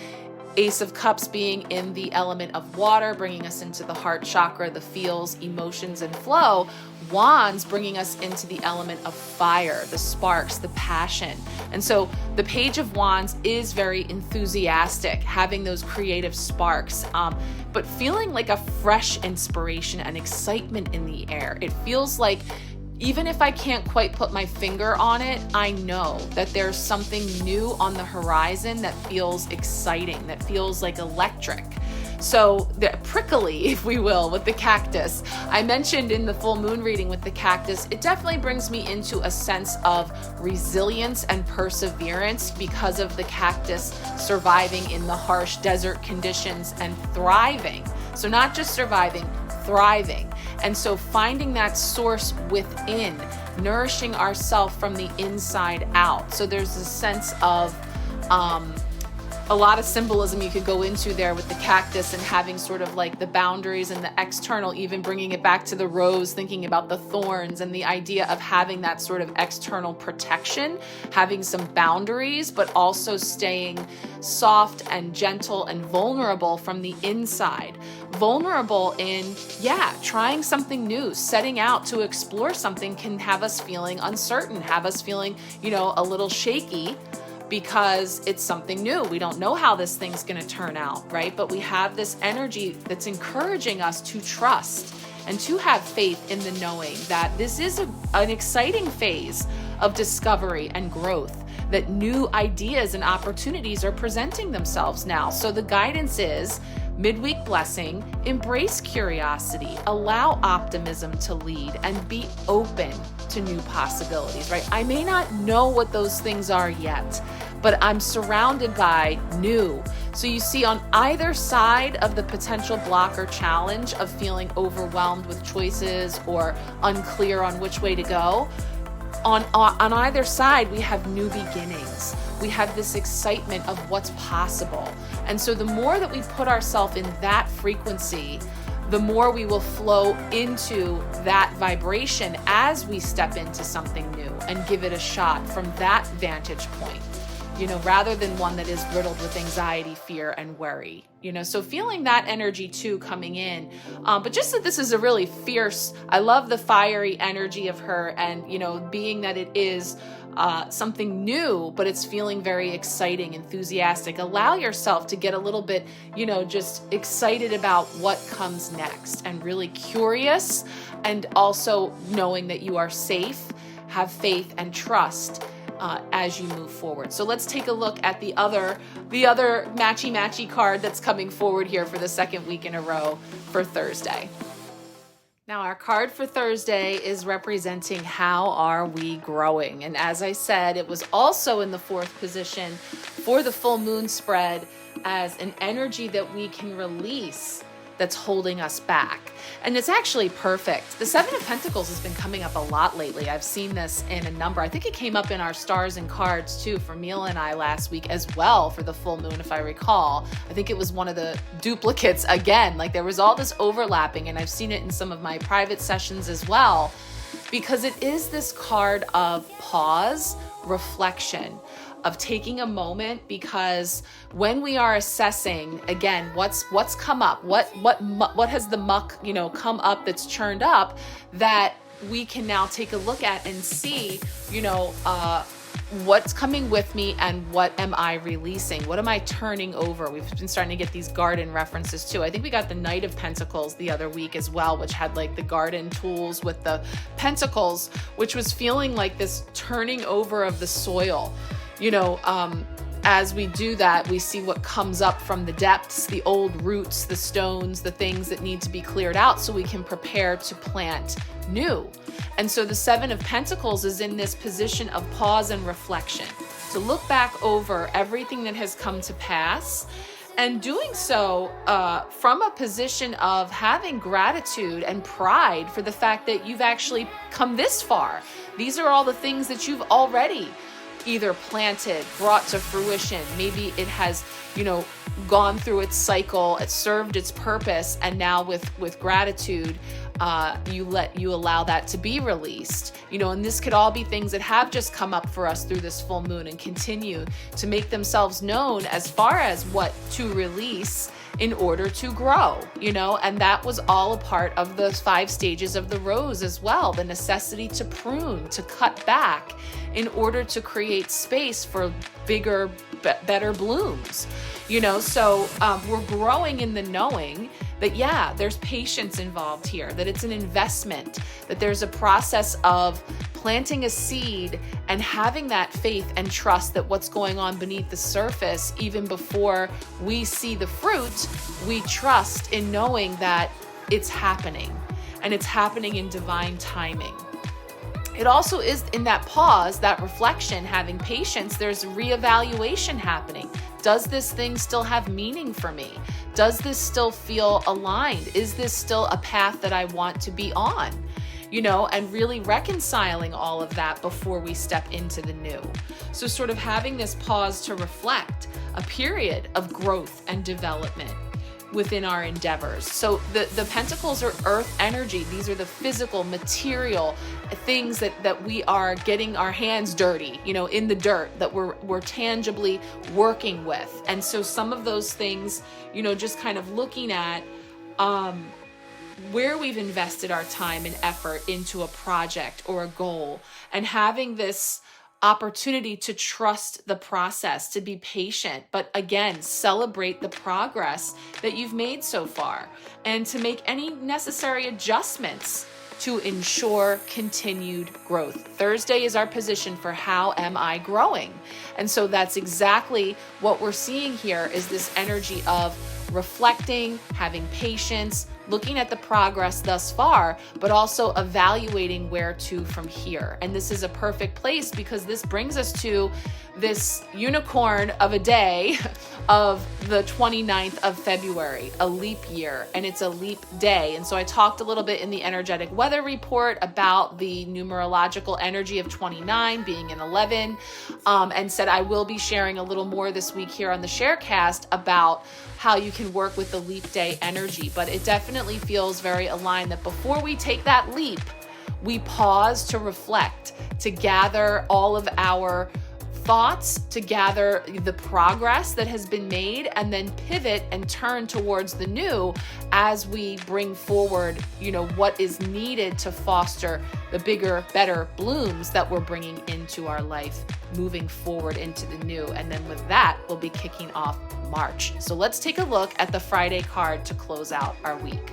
Ace of Cups being in the element of water, bringing us into the heart chakra, the feels, emotions, and flow. Wands bringing us into the element of fire, the sparks, the passion. And so the Page of Wands is very enthusiastic, having those creative sparks, but feeling like a fresh inspiration and excitement in the air. It feels like even if I can't quite put my finger on it, I know that there's something new on the horizon that feels exciting, that feels like electric. So the prickly, if we will, with the cactus. I mentioned in the full moon reading with the cactus, it definitely brings me into a sense of resilience and perseverance because of the cactus surviving in the harsh desert conditions and thriving. So not just surviving, thriving. And so finding that source within, nourishing ourselves from the inside out. So there's a sense of a lot of symbolism you could go into there with the cactus and having sort of like the boundaries and the external, even bringing it back to the rose, thinking about the thorns and the idea of having that sort of external protection, having some boundaries, but also staying soft and gentle and vulnerable from the inside. Vulnerable in, trying something new, setting out to explore something can have us feeling uncertain, have us feeling, a little shaky, because it's something new. We don't know how this thing's gonna turn out, right? But we have this energy that's encouraging us to trust and to have faith in the knowing that this is an exciting phase of discovery and growth, that new ideas and opportunities are presenting themselves now. So the guidance is midweek blessing, embrace curiosity, allow optimism to lead, and be open to new possibilities, right? I may not know what those things are yet, but I'm surrounded by new. So you see on either side of the potential block or challenge of feeling overwhelmed with choices or unclear on which way to go, on either side, we have new beginnings. We have this excitement of what's possible. And so the more that we put ourselves in that frequency, the more we will flow into that vibration as we step into something new and give it a shot from that vantage point, rather than one that is riddled with anxiety, fear, and worry. So feeling that energy too coming in. But just that this is a really fierce, I love the fiery energy of her, and, being that it is something new, but it's feeling very exciting, enthusiastic. Allow yourself to get a little bit, just excited about what comes next and really curious, and also knowing that you are safe, have faith and trust as you move forward. So let's take a look at the other matchy card that's coming forward here for the second week in a row for Thursday. Now, our card for Thursday is representing how are we growing? And as I said, it was also in the fourth position for the full moon spread as an energy that we can release that's holding us back. And it's actually perfect. The Seven of Pentacles has been coming up a lot lately. I've seen this in a number. I think it came up in our stars and cards too for Mila and I last week as well for the full moon, if I recall. I think it was one of the duplicates again. Like there was all this overlapping, and I've seen it in some of my private sessions as well, because it is this card of pause, reflection, of taking a moment, because when we are assessing again what's come up, what has the muck come up that's churned up, that we can now take a look at and see what's coming with me and what am I releasing, what am I turning over. We've been starting to get these garden references too. I think we got the Knight of Pentacles the other week as well, which had like the garden tools with the pentacles, which was feeling like this turning over of the soil. as we do that, we see what comes up from the depths, the old roots, the stones, the things that need to be cleared out so we can prepare to plant new. And so the Seven of Pentacles is in this position of pause and reflection, to look back over everything that has come to pass, and doing so from a position of having gratitude and pride for the fact that you've actually come this far. These are all the things that you've already either planted, brought to fruition. Maybe it has, gone through its cycle, it served its purpose, and now with gratitude, you allow that to be released. And this could all be things that have just come up for us through this full moon and continue to make themselves known as far as what to release in order to grow, and that was all a part of those 5 stages of the rose as well. The necessity to prune, to cut back in order to create space for bigger, better blooms, so we're growing in the knowing that, there's patience involved here, that it's an investment, that there's a process of planting a seed and having that faith and trust that what's going on beneath the surface, even before we see the fruit, we trust in knowing that it's happening, and it's happening in divine timing. It also is in that pause, that reflection, having patience, there's reevaluation happening. Does this thing still have meaning for me? Does this still feel aligned? Is this still a path that I want to be on? And really reconciling all of that before we step into the new. So sort of having this pause to reflect, a period of growth and development within our endeavors. So the pentacles are earth energy. These are the physical, material things that we are getting our hands dirty, in the dirt, that we're tangibly working with. And so some of those things, just kind of looking at where we've invested our time and effort into a project or a goal, and having this opportunity to trust the process, to be patient, but again, celebrate the progress that you've made so far, and to make any necessary adjustments to ensure continued growth. Thursday is our position for how am I growing? And so that's exactly what we're seeing here, is this energy of reflecting, having patience, looking at the progress thus far, but also evaluating where to from here. And this is a perfect place because this brings us to this unicorn of a day of the 29th of February, a leap year, and it's a leap day. And so I talked a little bit in the energetic weather report about the numerological energy of 29 being an 11, and said I will be sharing a little more this week here on the Sharecast about how you can work with the leap day energy. But it definitely feels very aligned that before we take that leap, we pause to reflect, to gather all of our thoughts, to gather the progress that has been made, and then pivot and turn towards the new as we bring forward, what is needed to foster the bigger, better blooms that we're bringing into our life, moving forward into the new. And then with that, we'll be kicking off March. So let's take a look at the Friday card to close out our week.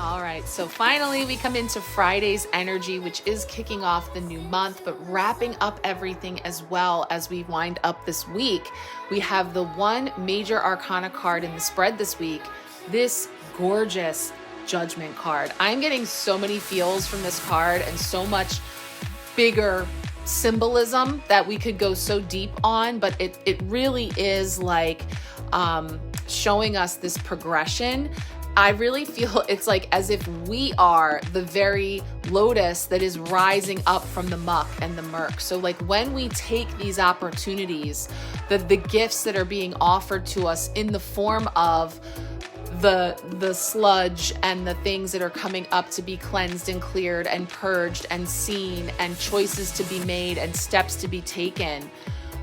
All right, so finally we come into Friday's energy, which is kicking off the new month, but wrapping up everything as well as we wind up this week. We have the one major arcana card in the spread this week, this gorgeous Judgment card. I'm getting so many feels from this card and so much bigger symbolism that we could go so deep on, but it really is like showing us this progression. I really feel it's like as if we are the very lotus that is rising up from the muck and the murk. So like when we take these opportunities, the gifts that are being offered to us in the form of the sludge and the things that are coming up to be cleansed and cleared and purged and seen, and choices to be made and steps to be taken,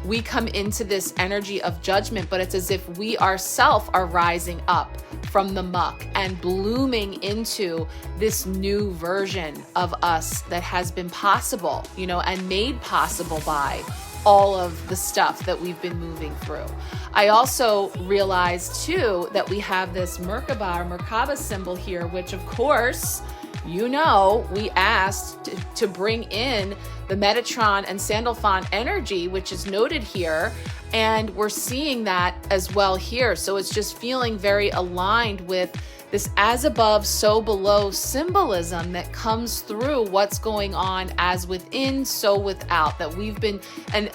we come into this energy of judgment, but it's as if we ourselves are rising up from the muck and blooming into this new version of us that has been possible, and made possible by all of the stuff that we've been moving through. I also realized too that we have this Merkaba symbol here, which of course we asked to bring in the Metatron and Sandalphon energy, which is noted here. And we're seeing that as well here. So it's just feeling very aligned with this as above, so below symbolism that comes through what's going on as within, so without. That we've been, and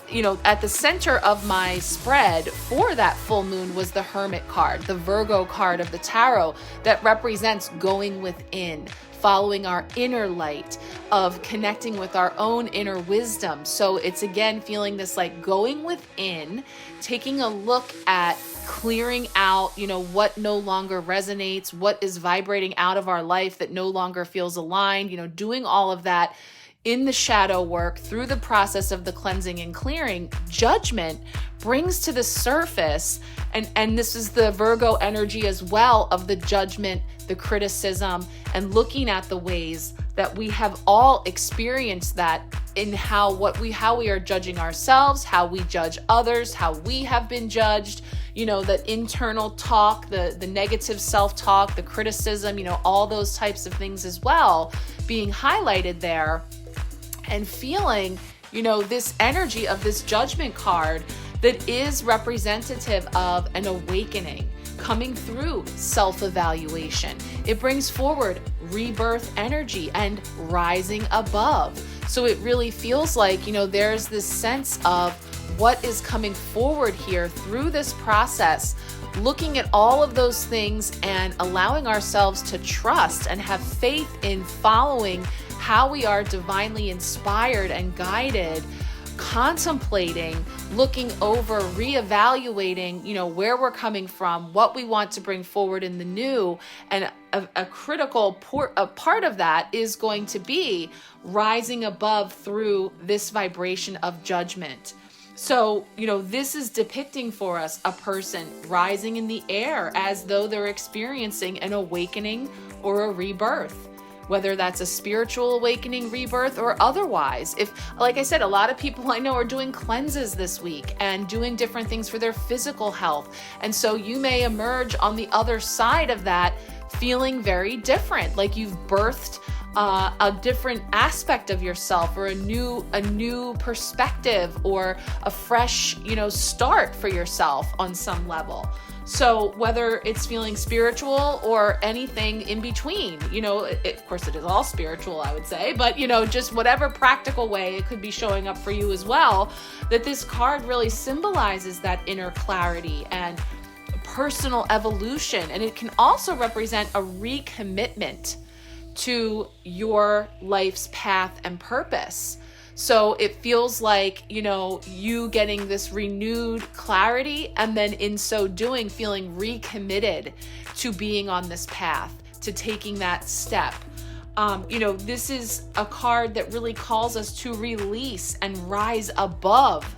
at the center of my spread for that full moon was the Hermit card, the Virgo card of the tarot, that represents going within, following our inner light, of connecting with our own inner wisdom. So it's again feeling this like going within, taking a look at clearing out, what no longer resonates, what is vibrating out of our life that no longer feels aligned, doing all of that in the shadow work through the process of the cleansing and clearing. Judgment brings to the surface, and this is the Virgo energy as well, of the judgment, the criticism, and looking at the ways that we have all experienced that in how we are judging ourselves, how we judge others, how we have been judged, the internal talk, the negative self-talk, the criticism, all those types of things as well being highlighted there. And feeling, this energy of this Judgment card that is representative of an awakening coming through self-evaluation. It brings forward rebirth energy and rising above. So it really feels like, there's this sense of what is coming forward here through this process, looking at all of those things and allowing ourselves to trust and have faith in following how we are divinely inspired and guided, contemplating, looking over, reevaluating, where we're coming from, what we want to bring forward in the new. And a critical part of that is going to be rising above through this vibration of judgment. So, this is depicting for us a person rising in the air as though they're experiencing an awakening or a rebirth. Whether that's a spiritual awakening, rebirth, or otherwise. If, like I said, a lot of people I know are doing cleanses this week and doing different things for their physical health. And so you may emerge on the other side of that feeling very different, like you've birthed a different aspect of yourself, or a new perspective, or a fresh, start for yourself on some level. So whether it's feeling spiritual or anything in between, of course it is all spiritual, I would say, but just whatever practical way it could be showing up for you as well, that this card really symbolizes that inner clarity and personal evolution. And it can also represent a recommitment to your life's path and purpose. So it feels like, you getting this renewed clarity, and then in so doing, feeling recommitted to being on this path, to taking that step. This is a card that really calls us to release and rise above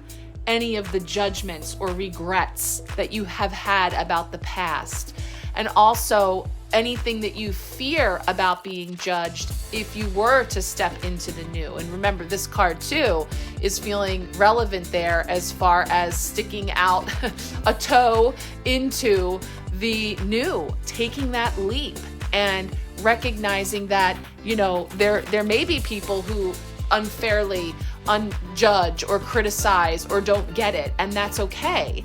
any of the judgments or regrets that you have had about the past. And also anything that you fear about being judged if you were to step into the new. And remember, this card too is feeling relevant there as far as sticking out a toe into the new, taking that leap and recognizing that, there may be people who unfairly judge or criticize or don't get it, and that's okay.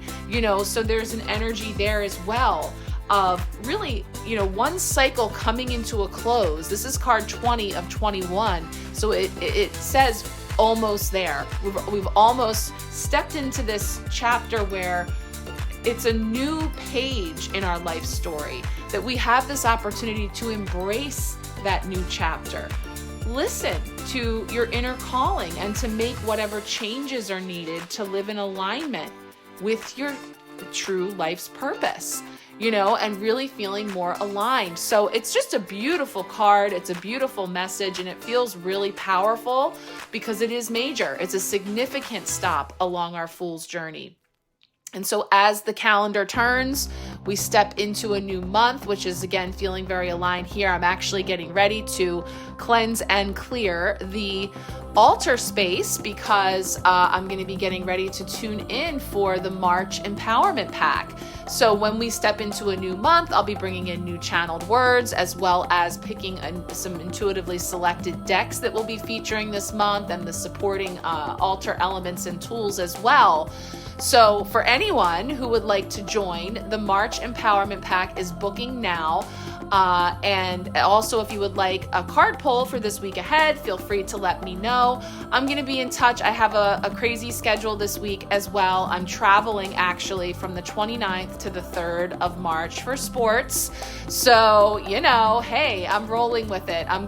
So there's an energy there as well of really, one cycle coming into a close. This is card 20 of 21. So it says almost there. We've almost stepped into this chapter where it's a new page in our life story, that we have this opportunity to embrace that new chapter. Listen to your inner calling and to make whatever changes are needed to live in alignment with your true life's purpose, and really feeling more aligned. So it's just a beautiful card. It's a beautiful message, and it feels really powerful because it is major. It's a significant stop along our fool's journey. And so as the calendar turns, we step into a new month, which is again feeling very aligned here. I'm actually getting ready to cleanse and clear the altar space because I'm going to be getting ready to tune in for the March Empowerment Pack. So when we step into a new month, I'll be bringing in new channeled words, as well as picking some intuitively selected decks that will be featuring this month, and the supporting altar elements and tools as well. So for anyone who would like to join, the March Empowerment Pack is booking now. And also, if you would like a card pull for this week ahead, feel free to let me know. I'm going to be in touch. I have a crazy schedule this week as well. I'm traveling actually from the 29th to the 3rd of March for sports. So, you know, hey, I'm rolling with it. I'm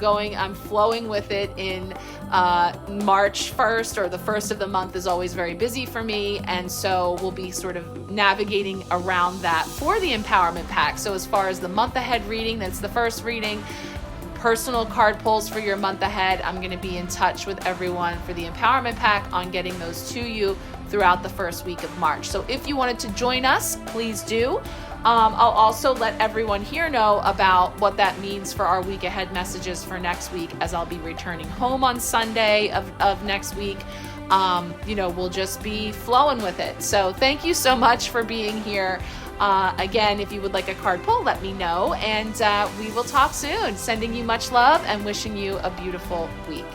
flowing with it in March 1st, or the first of the month is always very busy for me. And so we'll be sort of navigating around that for the Empowerment Pack. So as far as the month ahead reading, that's the first reading. Personal card pulls for your month ahead, I'm going to be in touch with everyone for the Empowerment Pack on getting those to you throughout the first week of March. So if you wanted to join us, please do. I'll also let everyone here know about what that means for our week ahead messages for next week, as I'll be returning home on Sunday of next week. You know, we'll just be flowing with it. So thank you so much for being here. Again, if you would like a card pull, let me know, and we will talk soon. Sending you much love and wishing you a beautiful week.